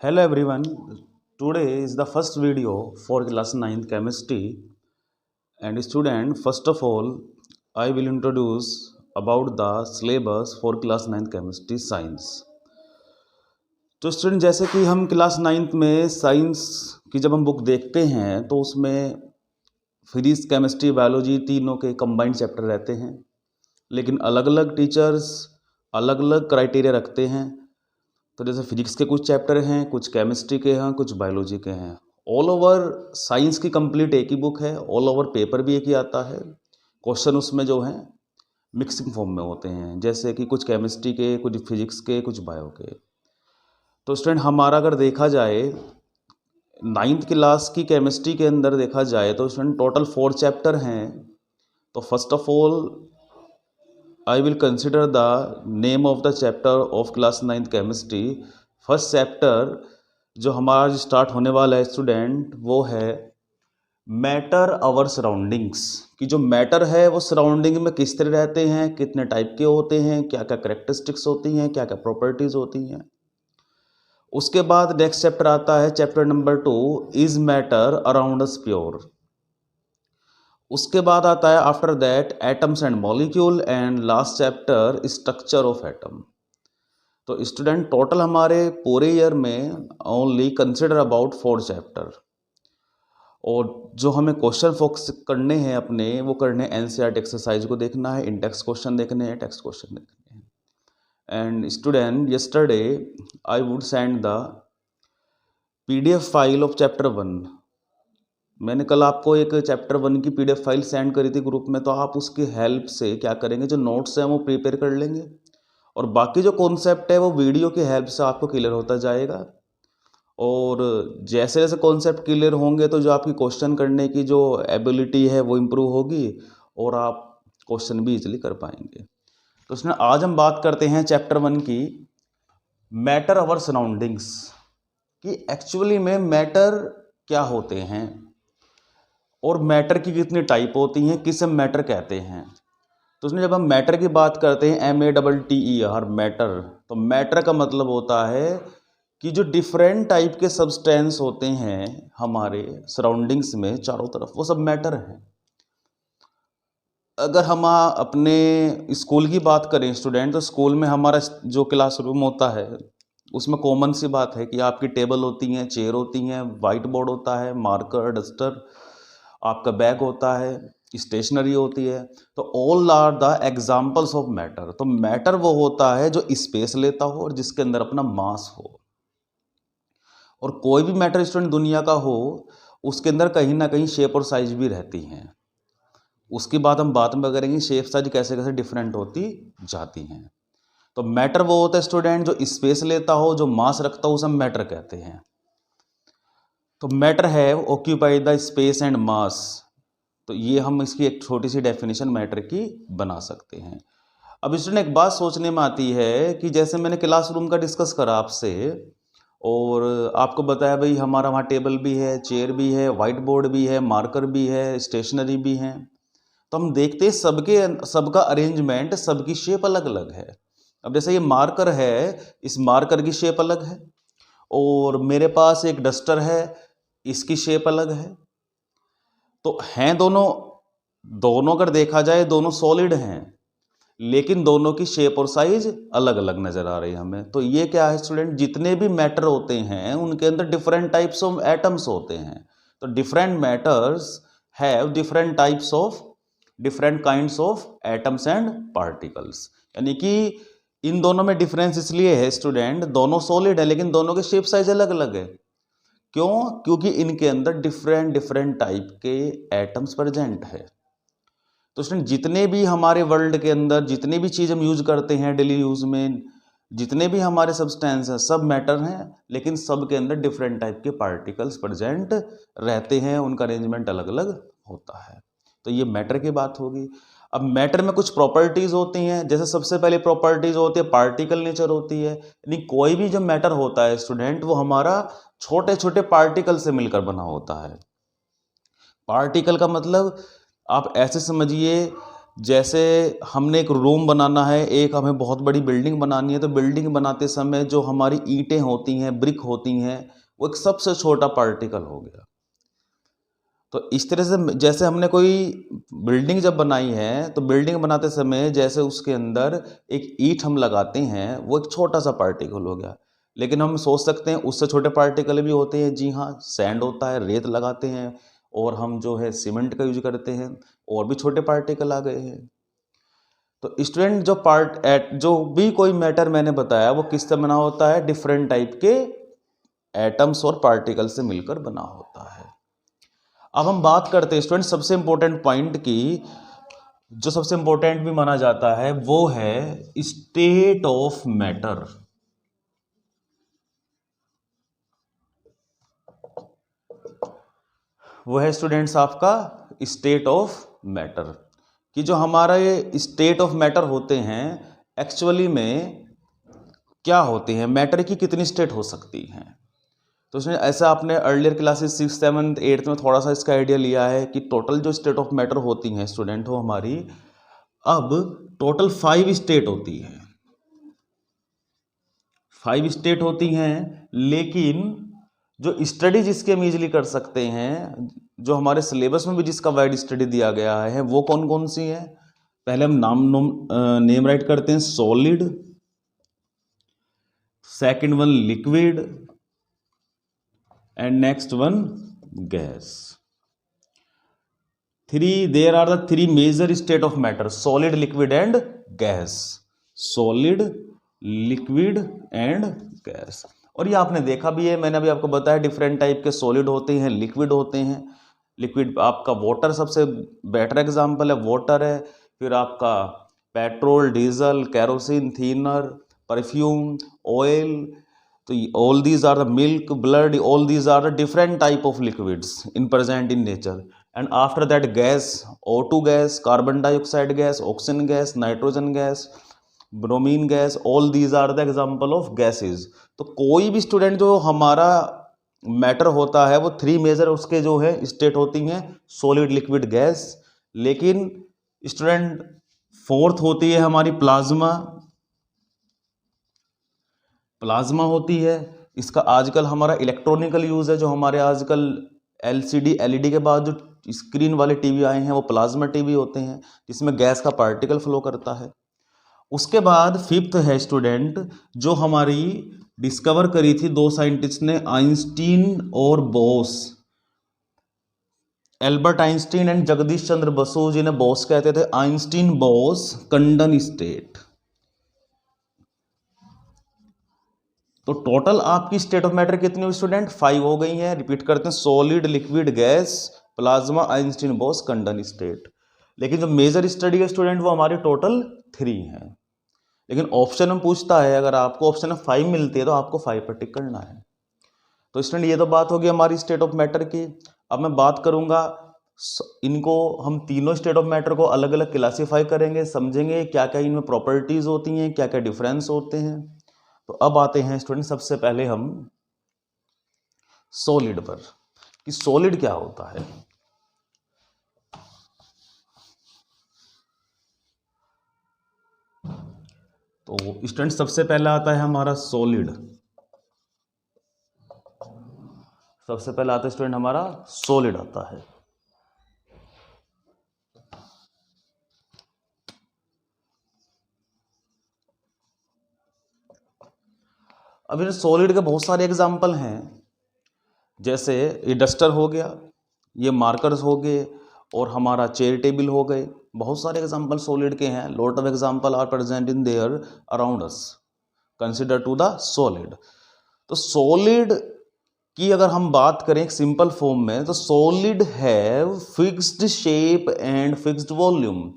Hello everyone. Today is the first video for class 9th chemistry. And student, first of all, I will introduce about the syllabus for class 9th chemistry science. तो student जैसे कि हम class 9th में science की जब हम book देखते हैं तो उसमें फिजिक्स केमिस्ट्री बायोलॉजी तीनों के कंबाइंड चैप्टर रहते हैं, लेकिन अलग अलग टीचर्स अलग अलग क्राइटेरिया रखते हैं। तो जैसे फिजिक्स के कुछ चैप्टर हैं, कुछ केमिस्ट्री के हैं, कुछ बायोलॉजी के हैं। ऑल ओवर साइंस की कंप्लीट एक ही बुक है, ऑल ओवर पेपर भी एक ही आता है। क्वेश्चन उसमें जो हैं मिक्सिंग फॉर्म में होते हैं, जैसे कि कुछ केमिस्ट्री के, कुछ फिजिक्स के, कुछ बायो के। तो स्टूडेंट हमारा अगर देखा जाए 9th क्लास की केमिस्ट्री के अंदर देखा जाए तो स्टूडेंट टोटल 4 चैप्टर हैं। तो first of all I will consider the name of the chapter of class 9th chemistry. First chapter जो हमारा आज स्टार्ट होने वाला है स्टूडेंट वो है मैटर अवर सराउंडिंग्स। कि जो मैटर है वो सराउंडिंग में किस तरह रहते हैं, कितने टाइप के होते हैं, क्या क्या करेक्टरिस्टिक्स होती हैं, क्या क्या प्रॉपर्टीज होती हैं। उसके बाद नेक्स्ट चैप्टर आता है chapter number 2, is matter around us pure. उसके बाद आता है after that atoms and molecule and last chapter structure of atom. तो स्टूडेंट टोटल हमारे पूरे ईयर में ओनली कंसिडर अबाउट 4 चैप्टर, और जो हमें क्वेश्चन फोकस करने हैं अपने वो करने हैं एनसीईआरटी एक्सरसाइज को देखना है, इंडेक्स क्वेश्चन देखने हैं, टेक्स्ट क्वेश्चन देखने हैं। And student yesterday I would send the PDF file of chapter 1। मैंने कल आपको एक चैप्टर 1 की PDF फाइल सेंड करी थी ग्रुप में, तो आप उसकी हेल्प से क्या करेंगे, जो नोट्स हैं वो प्रिपेयर कर लेंगे, और बाकी जो कॉन्सेप्ट है वो वीडियो की हेल्प से आपको क्लियर होता जाएगा। और जैसे जैसे कॉन्सेप्ट क्लियर होंगे तो जो आपकी क्वेश्चन करने की जो एबिलिटी है वो इम्प्रूव होगी और आप क्वेश्चन भी इजीली कर पाएंगे। तो इसमें आज हम बात करते हैं चैप्टर 1 की, मैटर अवर सराउंडिंग्स। कि एक्चुअली में मैटर क्या होते हैं और मैटर की कितनी टाइप होती हैं, किसे मैटर कहते हैं। तो उसमें जब हम मैटर की बात करते हैं MATTER मैटर, तो मैटर का मतलब होता है कि जो डिफरेंट टाइप के सब्सटेंस होते हैं हमारे सराउंडिंग्स में चारों तरफ, वो सब मैटर हैं। अगर हम अपने स्कूल की बात करें स्टूडेंट, तो स्कूल में हमारा जो क्लासरूम होता है उसमें कॉमन सी बात है कि आपकी टेबल होती हैं, चेयर होती हैं, वाइट बोर्ड होता है, मार्कर, डस्टर, आपका बैग होता है, स्टेशनरी होती है। तो all are the examples of matter. तो मैटर वो होता है जो स्पेस लेता हो और जिसके अंदर अपना मास हो। और कोई भी मैटर स्टूडेंट दुनिया का हो उसके अंदर कहीं ना कहीं शेप और साइज भी रहती हैं। उसकी बात हम बाद में करेंगे, शेप साइज कैसे कैसे डिफरेंट होती जाती हैं। तो मैटर वो होता है स्टूडेंट जो स्पेस लेता हो, जो मास रखता हो, उसे हम मैटर कहते हैं। तो मैटर है occupy the space and mass. तो ये हम इसकी एक छोटी सी डेफिनेशन मैटर की बना सकते हैं। अब स्टूडेंट एक बात सोचने में आती है कि जैसे मैंने क्लासरूम का डिस्कस करा आपसे और आपको बताया भाई हमारा वहाँ टेबल भी है, चेयर भी है, वाइट बोर्ड भी है, मार्कर भी है, स्टेशनरी भी है। तो हम देखते हैं सबका अरेंजमेंट, सबकी शेप अलग अलग है। अब जैसे ये मार्कर है, इस मार्कर की शेप अलग है, और मेरे पास एक डस्टर है, इसकी शेप अलग है। तो हैं दोनों अगर देखा जाए दोनों सॉलिड हैं, लेकिन दोनों की शेप और साइज अलग अलग नजर आ रही है हमें। तो ये क्या है स्टूडेंट, जितने भी मैटर होते हैं उनके अंदर डिफरेंट टाइप्स ऑफ एटम्स होते हैं। तो different matters have different kinds of atoms and particles. यानी कि इन दोनों में डिफरेंस इसलिए है स्टूडेंट, दोनों सॉलिड है लेकिन दोनों के शेप साइज अलग अलग है। क्यों? क्योंकि इनके अंदर डिफरेंट टाइप के एटम्स प्रेजेंट है। तो स्टूडेंट जितने भी हमारे वर्ल्ड के अंदर जितने भी चीज़ हम यूज करते हैं डेली यूज में, जितने भी हमारे सब्सटेंस हैं सब मैटर हैं, लेकिन सब के अंदर डिफरेंट टाइप के पार्टिकल्स प्रेजेंट रहते हैं, उनका अरेंजमेंट अलग अलग होता है। तो ये मैटर की बात होगी। अब मैटर में कुछ प्रॉपर्टीज होती हैं, जैसे सबसे पहले प्रॉपर्टीज होती है पार्टिकल नेचर होती है। यानी कोई भी जो मैटर होता है स्टूडेंट वो हमारा छोटे छोटे पार्टिकल से मिलकर बना होता है। पार्टिकल का मतलब आप ऐसे समझिए जैसे हमने एक रूम बनाना है, एक हमें बहुत बड़ी बिल्डिंग बनानी है, तो बिल्डिंग बनाते समय जो हमारी ईंटें होती हैं, ब्रिक होती हैं, वो एक सबसे छोटा पार्टिकल हो गया। तो इस तरह से जैसे हमने कोई बिल्डिंग जब बनाई है, तो बिल्डिंग बनाते समय जैसे उसके अंदर एक ईंट हम लगाते हैं, वो एक छोटा सा पार्टिकल हो गया। लेकिन हम सोच सकते हैं उससे छोटे पार्टिकल भी होते हैं। जी हाँ, सैंड होता है, रेत लगाते हैं, और हम जो है सीमेंट का यूज करते हैं, और भी छोटे पार्टिकल आ गए हैं। तो स्टूडेंट जो भी कोई मैटर मैंने बताया वो किससे बना होता है? डिफरेंट टाइप के एटम्स और पार्टिकल से मिलकर बना होता है। अब हम बात करते हैं स्टूडेंट सबसे इंपॉर्टेंट पॉइंट की, जो सबसे इंपॉर्टेंट भी माना जाता है वो है स्टेट ऑफ मैटर। वो है स्टूडेंट्स आपका स्टेट ऑफ मैटर, कि जो हमारा ये स्टेट ऑफ मैटर होते हैं एक्चुअली में क्या होते हैं, मैटर की कितनी स्टेट हो सकती हैं। तो उसने ऐसा आपने अर्लियर क्लासेस 6, 7, 8 में थोड़ा सा इसका आइडिया लिया है कि टोटल जो स्टेट ऑफ मैटर होती हैं स्टूडेंट हो हमारी, अब टोटल 5 स्टेट होती हैं। 5 स्टेट होती हैं, लेकिन जो स्टडी जिसके हम इजीली कर सकते हैं, जो हमारे सिलेबस में भी जिसका वाइड स्टडी दिया गया है, वो कौन कौन सी है? पहले हम नेम राइट करते हैं, solid, second one liquid, and next one gas. There are the 3 major state of matter, solid, liquid and gas. Solid, liquid and gas. और ये आपने देखा भी है, मैंने अभी आपको बताया डिफरेंट टाइप के सॉलिड होते हैं, लिक्विड होते हैं। लिक्विड आपका वाटर सबसे बेटर एग्जांपल है, वाटर है। फिर आपका petrol, diesel, kerosene, thinner, perfume, oil. तो all these are the milk, blood, all these are the different type of liquids in present in nature. And after that gas, O2 gas, carbon dioxide gas, oxygen gas, nitrogen gas, bromine gas, all these are the example of gases. तो कोई भी student जो हमारा matter होता है वो 3 major उसके जो है स्टेट होती हैं, सॉलिड, लिक्विड, गैस। लेकिन स्टूडेंट 4th होती है हमारी प्लाज्मा। प्लाज्मा होती है, इसका आजकल हमारा इलेक्ट्रॉनिकल यूज है, जो हमारे आजकल LCD LED के बाद जो स्क्रीन वाले टीवी आए हैं वो प्लाज्मा टीवी होते हैं, जिसमें गैस का पार्टिकल फ्लो करता है। उसके बाद 5th है स्टूडेंट, जो हमारी डिस्कवर करी थी 2 साइंटिस्ट ने, आइंस्टीन और Bose. Albert Einstein and Jagdish Chandra Basu, जिन्हें बोस कहते थे, आइंस्टीन बोस कंडन स्टेट। तो टोटल आपकी स्टेट ऑफ मैटर कितनी हुई स्टूडेंट? 5 हो गई हैं। रिपीट करते हैं, solid, liquid, gas, plasma, Einstein Bose, condensate state. लेकिन जो मेजर स्टडी है स्टूडेंट वो हमारे टोटल 3 हैं। लेकिन ऑप्शन में पूछता है, अगर आपको ऑप्शन में 5 मिलती है तो आपको 5 पर टिक करना है। तो स्टूडेंट ये तो बात होगी हमारी स्टेट ऑफ मैटर की। अब मैं बात करूंगा, इनको हम तीनों स्टेट ऑफ मैटर को अलग अलग क्लासीफाई करेंगे, समझेंगे क्या क्या इनमें प्रॉपर्टीज होती हैं, क्या क्या डिफरेंस होते हैं। तो अब आते हैं स्टूडेंट सबसे पहले हम सॉलिड पर, कि सॉलिड क्या होता है। तो स्टूडेंट सबसे पहला आता है हमारा सॉलिड। सबसे पहला आता है स्टूडेंट हमारा सॉलिड आता है। अब इन सॉलिड के बहुत सारे एग्जाम्पल हैं, जैसे ये डस्टर हो गया, ये मार्कर्स हो गए, और हमारा चेयर टेबल हो गए। बहुत सारे एग्जाम्पल सॉलिड के हैं। Lot of example are present in there around us, consider to the solid. तो सॉलिड की अगर हम बात करें एक सिंपल फॉर्म में, तो solid have fixed shape and fixed volume.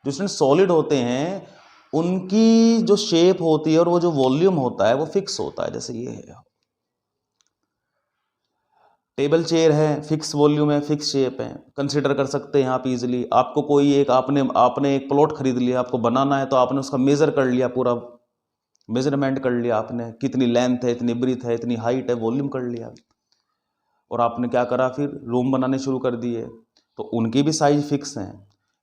जो सॉलिड होते हैं उनकी जो शेप होती है और वो जो वॉल्यूम होता है वो फिक्स होता है। जैसे ये है, टेबल चेयर है, फिक्स वॉल्यूम है, फिक्स शेप है, कंसिडर कर सकते हैं आप इजीली। आपको कोई एक आपने एक प्लॉट खरीद लिया, आपको बनाना है, तो आपने उसका मेजर कर लिया, पूरा मेजरमेंट कर लिया आपने, कितनी लेंथ है, इतनी ब्रीथ है, इतनी हाइट है, वॉल्यूम कर लिया, और आपने क्या करा, फिर रूम बनाने शुरू कर दिए, तो उनकी भी साइज फिक्स हैं।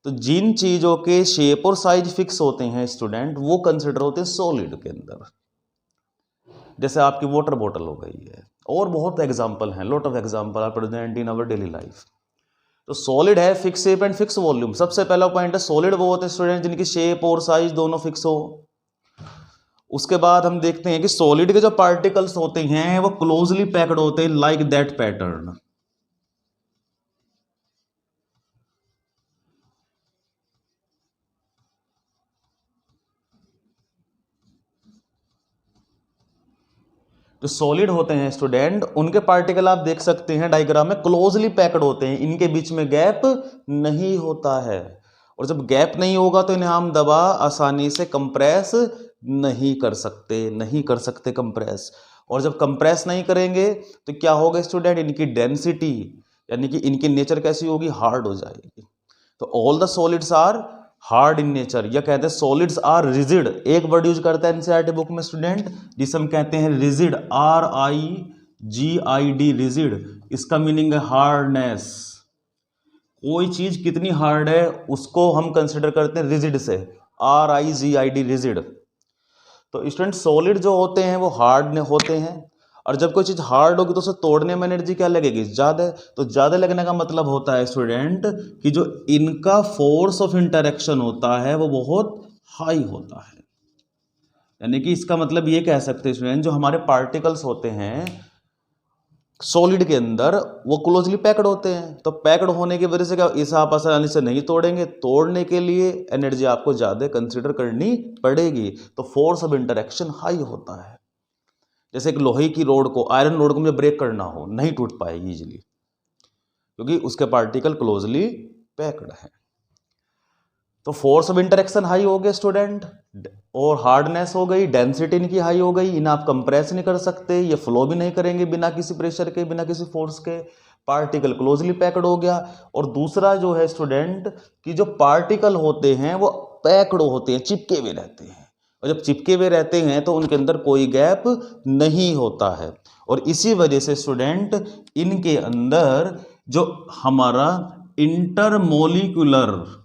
तो जिन चीज़ों के शेप और साइज फिक्स होते हैं स्टूडेंट, वो कंसिडर होते हैं सॉलिड के अंदर। जैसे आपकी वाटर बॉटल हो गई है, और बहुत एग्जाम्पल हैं, lot of example are present in our daily life. तो सॉलिड है fix shape and fix volume. सबसे पहला पॉइंट है सॉलिड वो होते हैं स्टूडेंट जिनकी शेप और साइज दोनों फिक्स हो। उसके बाद हम देखते हैं कि सॉलिड के जो पार्टिकल्स होते हैं वो क्लोजली पैक्ड होते हैं, लाइक दैट पैटर्न। जो सॉलिड होते हैं स्टूडेंट, उनके पार्टिकल आप देख सकते हैं डायग्राम में, क्लोजली पैक्ड होते हैं, इनके बीच में गैप नहीं होता है। और जब गैप नहीं होगा तो इन्हें हम दबा आसानी से कंप्रेस नहीं कर सकते कंप्रेस। और जब कंप्रेस नहीं करेंगे तो क्या होगा स्टूडेंट, इनकी डेंसिटी यानी कि इनकी नेचर कैसी होगी, हार्ड हो जाएगी। तो all the solids are hard in nature, या कहते हैं सॉलिड्स आर रिजिड। एक वर्ड यूज करता है एनसीईआरटी बुक में स्टूडेंट जिसे हम कहते हैं रिजिड, RIGID, रिजिड। इसका मीनिंग है हार्डनेस। कोई चीज कितनी हार्ड है उसको हम कंसिडर करते हैं रिजिड से, RIGID, रिजिड। तो स्टूडेंट सॉलिड जो होते हैं वो हार्ड होते हैं, और जब कोई चीज हार्ड होगी तो उसे तोड़ने में एनर्जी क्या लगेगी, ज्यादा। तो ज्यादा लगने का मतलब होता है स्टूडेंट कि जो इनका फोर्स ऑफ इंटरेक्शन होता है वो बहुत हाई होता है। यानी कि इसका मतलब ये कह सकते हैं स्टूडेंट, जो हमारे पार्टिकल्स होते हैं सॉलिड के अंदर वो क्लोजली पैक्ड होते हैं। तो पैक्ड होने की वजह से क्या, इस आप आसानी से नहीं तोड़ेंगे, तोड़ने के लिए एनर्जी आपको ज्यादा कंसिडर करनी पड़ेगी। तो फोर्स ऑफ इंटरेक्शन हाई होता है। जैसे एक लोहे की रोड को, आयरन रोड को मुझे ब्रेक करना हो, नहीं टूट पाएगी इजीली, क्योंकि उसके पार्टिकल क्लोजली पैक्ड है। तो फोर्स ऑफ इंटरेक्शन हाई हो गया स्टूडेंट, और हार्डनेस हो गई, डेंसिटी इनकी हाई हो गई। इन्हें आप कंप्रेस नहीं कर सकते, ये फ्लो भी नहीं करेंगे बिना किसी प्रेशर के, बिना किसी फोर्स के। पार्टिकल क्लोजली पैक्ड हो गया। और दूसरा जो है स्टूडेंट कि जो पार्टिकल होते हैं वो पैक्ड होते हैं, चिपके हुए रहते हैं। और जब चिपके हुए रहते हैं तो उनके अंदर कोई गैप नहीं होता है। और इसी वजह से स्टूडेंट इनके अंदर जो हमारा इंटरमोलिकुलर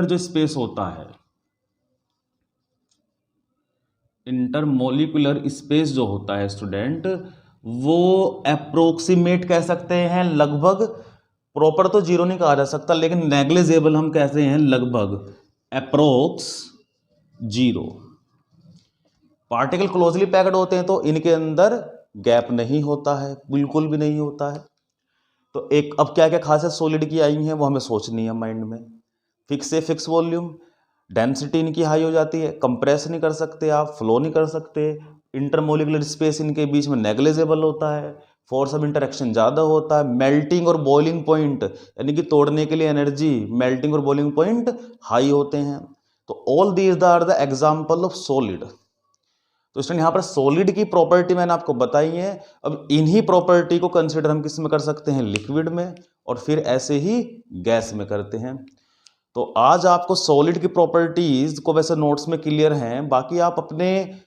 जो स्पेस होता है, इंटरमोलिकुलर स्पेस जो होता है स्टूडेंट, वो अप्रोक्सीमेट कह सकते हैं, लगभग। प्रॉपर तो जीरो नहीं कहा जा सकता, लेकिन नेग्लिजेबल हम कहते हैं, लगभग approx zero. Particle closely packed होते हैं तो इनके अंदर गैप नहीं होता है, बिल्कुल भी नहीं होता है। तो एक अब क्या क्या खासियत सॉलिड की आई हैं वो हमें सोचनी है माइंड में। फिक्स है, फिक्स वॉल्यूम, डेंसिटी इनकी हाई हो जाती है, कंप्रेस नहीं कर सकते आप, फ्लो नहीं कर सकते, इंटरमोलिकुलर स्पेस इनके बीच में नेग्लिजिबल होता है, फोर्स ऑफ इंटरेक्शन ज़्यादा होता है, मेल्टिंग और बॉइलिंग पॉइंट यानी कि तोड़ने के लिए एनर्जी, मेल्टिंग और बॉइलिंग पॉइंट हाई होते हैं। तो all these are the example of solid. तो स्टूडेंट यहाँ पर सॉलिड की प्रॉपर्टी मैंने आपको बताई है। अब इन्हीं प्रॉपर्टी को कंसिडर हम किस में कर सकते हैं, लिक्विड में, और फिर ऐसे ही गैस में करते हैं। तो आज आपको सॉलिड की प्रॉपर्टीज को वैसे नोट्स में क्लियर हैं, बाकी आप अपने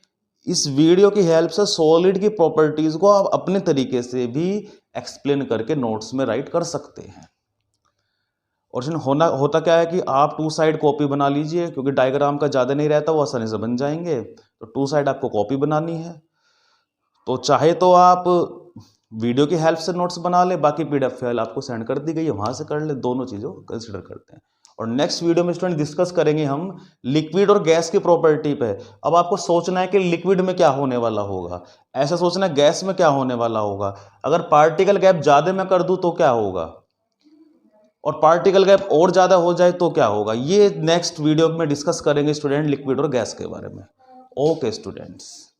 इस वीडियो की हेल्प से सॉलिड की प्रॉपर्टीज को आप अपने तरीके से भी एक्सप्लेन करके नोट्स में राइट कर सकते हैं। और होता क्या है कि आप 2 साइड कॉपी बना लीजिए, क्योंकि डायग्राम का ज़्यादा नहीं रहता, वो आसानी से बन जाएंगे। तो 2 साइड आपको कॉपी बनानी है। तो चाहे तो आप वीडियो की हेल्प से नोट्स बना ले, बाकी PDF फाइल आपको सेंड कर दी गई है, वहाँ से कर ले, दोनों चीज़ों को कंसिडर करते हैं। और नेक्स्ट वीडियो में स्टूडेंट डिस्कस करेंगे हम लिक्विड और गैस की प्रॉपर्टी पे। अब आपको सोचना है कि लिक्विड में क्या होने वाला होगा, ऐसा सोचना है गैस में क्या होने वाला होगा, अगर पार्टिकल गैप ज़्यादा मैं कर दूँ तो क्या होगा, और पार्टिकल गैप और ज़्यादा हो जाए तो क्या होगा। ये नेक्स्ट वीडियो में डिस्कस करेंगे स्टूडेंट लिक्विड और गैस के बारे में। Okay students.